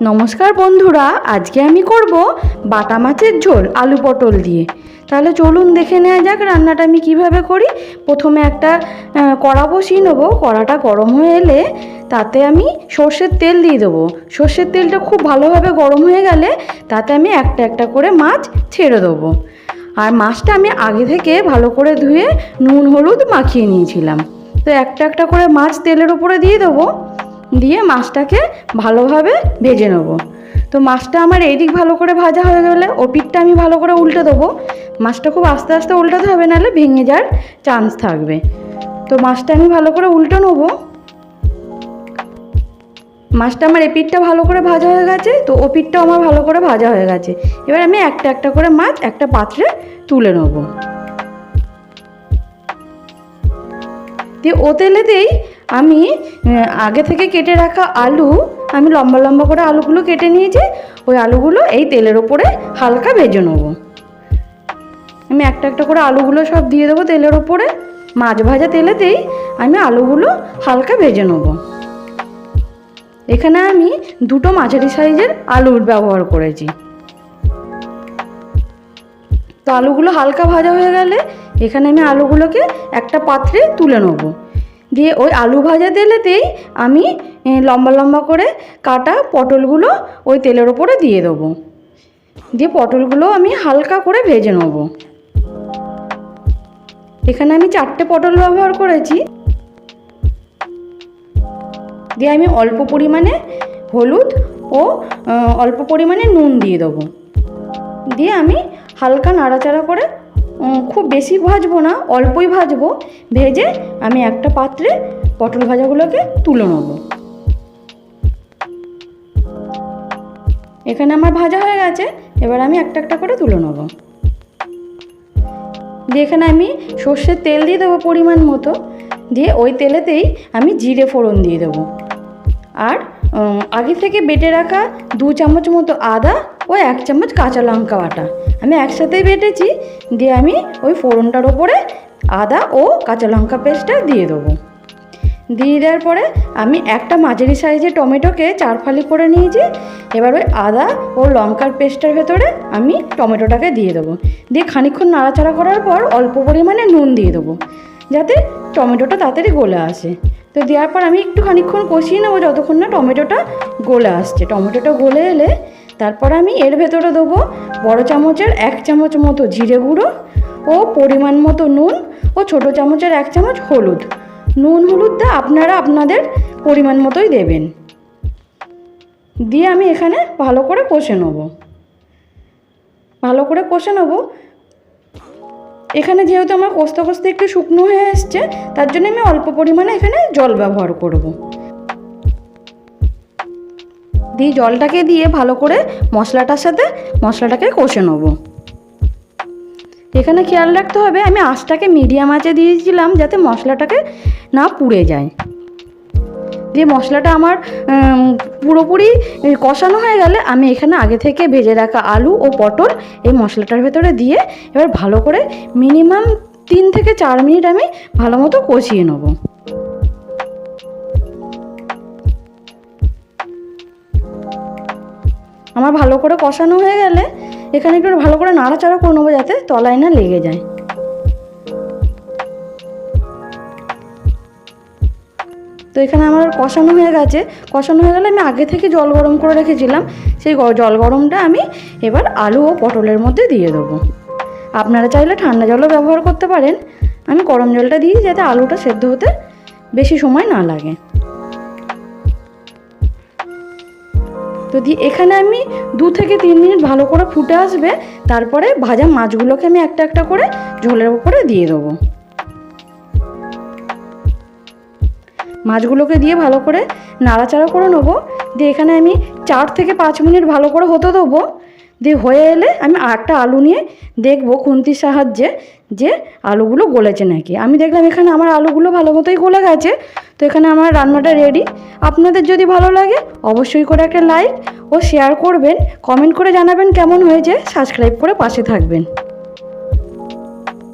নমস্কার বন্ধুরা, আজকে আমি করব বাটা মাছের ঝোল আলু পটল দিয়ে। তাহলে চলুন দেখে নেওয়া যাক রান্নাটা আমি কিভাবে করি। প্রথমে একটা কড়া বসিয়ে নেবো। কড়াটা গরম হয়ে এলে তাতে আমি সর্ষের তেল দিয়ে দেবো। সর্ষের তেলটা খুব ভালোভাবে গরম হয়ে গেলে তাতে আমি একটা একটা করে মাছ ছেড়ে দেবো। আর মাছটা আমি আগে থেকে ভালো করে ধুয়ে নুন হলুদ মাখিয়ে নিয়েছিলাম। তো একটা একটা করে মাছ তেলের উপরে দিয়ে দেবো, দিয়ে মাছটাকে ভালোভাবে ভেজে নেব। তো মাছটা আমার এইদিক ভালো করে ভাজা হয়ে গেলে ও পিঠটা আমি ভালো করে উল্টে দেবো। মাছটা খুব আস্তে আস্তে উল্টাতে হবে, নাহলে ভেঙে যাওয়ার চান্স থাকবে। তো মাছটা আমি ভালো করে উল্টে নেবো। মাছটা আমার এই পিঠটা ভালো করে ভাজা হয়ে গেছে, তো ও পিঠটাও আমার ভালো করে ভাজা হয়ে গেছে। এবার আমি একটা একটা করে মাছ একটা পাত্রে তুলে নেব। দিয়ে ও তেলেতেই আমি আগে থেকে কেটে রাখা আলু, আমি লম্বা লম্বা করে আলুগুলো কেটে নিয়েছি। ওই আলুগুলো এই তেলের ওপরে হালকা ভেজে নেবো। আমি একটা একটা করে আলুগুলো সব দিয়ে দেবো তেলের ওপরে। মাছ ভাজা তেলেতেই আমি আলুগুলো হালকা ভেজে নেবো। এখানে আমি দুটো মাঝারি সাইজের আলুর ব্যবহার করেছি। তো আলুগুলো হালকা ভাজা হয়ে গেলে এখানে আমি আলুগুলোকে একটা পাত্রে তুলে নেবো। দিয়ে ওই আলু ভাজা তেলেতেই আমি লম্বা লম্বা করে কাটা পটলগুলো ওই তেলের ওপরে দিয়ে দেবো। দিয়ে পটলগুলো আমি হালকা করে ভেজে নেব। এখানে আমি 4টে পটল ব্যবহার করেছি। দিয়ে আমি অল্প পরিমাণে হলুদ ও অল্প পরিমাণে নুন দিয়ে দেবো। দিয়ে আমি হালকা নাড়াচাড়া করে, খুব বেশি ভাজবো না, অল্পই ভাজবো, ভেজে আমি একটা পাত্রে পটল ভাজাগুলোকে তুলে নেব। এখানে আমার ভাজা হয়ে গেছে, এবার আমি একটা একটা করে তুলে নেব। দিয়ে এখানে আমি সর্ষের তেল দিয়ে দেবো পরিমাণ মতো। দিয়ে ওই তেলেতেই আমি জিরে ফোড়ন দিয়ে দেবো। আর আগে থেকে বেটে রাখা 2 চামচ মতো আদা ও 1 চামচ কাঁচা লঙ্কা বাটা আমি একসাথেই বেটেছি। দিয়ে আমি ওই ফোড়নটার ওপরে আদা ও কাঁচা লঙ্কা পেস্টটা দিয়ে দেবো। দিয়ে দেওয়ার পরে আমি একটা মাঝারি সাইজের টমেটোকে 4 ফালি করে নিয়েছি। এবার ওই আদা ও লঙ্কার পেস্টের ভেতরে আমি টমেটোটাকে দিয়ে দেবো। দিয়ে খানিকক্ষণ নাড়াচাড়া করার পর অল্প পরিমাণে নুন দিয়ে দেবো, যাতে টমেটোটা তাড়াতাড়ি গলে আসে। তো দেওয়ার পর আমি একটু খানিকক্ষণ কষিয়ে নেবো যতক্ষণ না টমেটোটা গলে আসছে। টমেটোটা গলে এলে তারপর আমি এর ভেতরে দেবো বড় চামচের 1 চামচ মতো জিরে গুঁড়ো ও পরিমাণ মতো নুন ও ছোটো চামচের 1 চামচ হলুদ। নুন হলুদটা আপনারা আপনাদের পরিমাণ মতোই দেবেন। দিয়ে আমি এখানে ভালো করে কষে নেবো। ভালো করে কষে নেবো। এখানে যেহেতু আমার কষতে কষতে একটু শুকনো হয়ে এসছে, তার জন্য আমি অল্প পরিমাণে এখানে জল ব্যবহার করব। দিয়ে জলটাকে দিয়ে ভালো করে মশলাটার সাথে মশলাটাকে কষে নেবো। এখানে খেয়াল রাখতে হবে আমি আঁচটাকে মিডিয়াম আঁচে দিয়েছিলাম, যাতে মশলাটাকে না পুড়ে যায়। দিয়ে মশলাটা আমার পুরোপুরি কষানো হয়ে গেলে আমি এখানে আগে থেকে ভেজে রাখা আলু ও পটল এই মশলাটার ভেতরে দিয়ে এবার ভালো করে মিনিমাম 3 থেকে 4 মিনিট আমি ভালো মতো কষিয়ে নেব। আমার ভালো করে কষানো হয়ে গেলে এখানে একটু ভালো করে নাড়াচাড়া করে নেবো, যাতে তলায় না লেগে যায়। তো এখানে আমার কষানো হয়ে গেছে। কষানো হয়ে গেলে আমি আগে থেকে জল গরম করে রেখেছিলাম, সেই জল গরমটা আমি এবার আলু ও পটলের মধ্যে দিয়ে দেবো। আপনারা চাইলে ঠান্ডা জলও ব্যবহার করতে পারেন। আমি গরম জলটা দিই, যাতে আলুটা সেদ্ধ হতে বেশি সময় না লাগে। তো দিয়ে এখানে আমি 2 থেকে 3 মিনিট ভালো করে ফুটে আসবে। তারপরে ভাজা মাছগুলোকে আমি একটা একটা করে ঝোলের উপরে দিয়ে দেবো। মাছগুলোকে দিয়ে ভালো করে নাড়াচাড়া করে নেবো। দিয়ে এখানে আমি 4 থেকে 5 মিনিট ভালো করে হতে দেবো। দিয়ে হয়ে এলে আমি আরেকটা আলু নিয়ে দেখবো খুন্তির সাহায্যে যে আলুগুলো গলেছে নাকি। আমি দেখলাম এখানে আমার আলুগুলো ভালো মতোই গলে গেছে। তো এখানে আমার রান্নাটা রেডি। আপনাদের যদি ভালো লাগে অবশ্যই করে একটা লাইক ও শেয়ার করবেন, কমেন্ট করে জানাবেন কেমন হয়েছে, সাবস্ক্রাইব করে পাশে থাকবেন।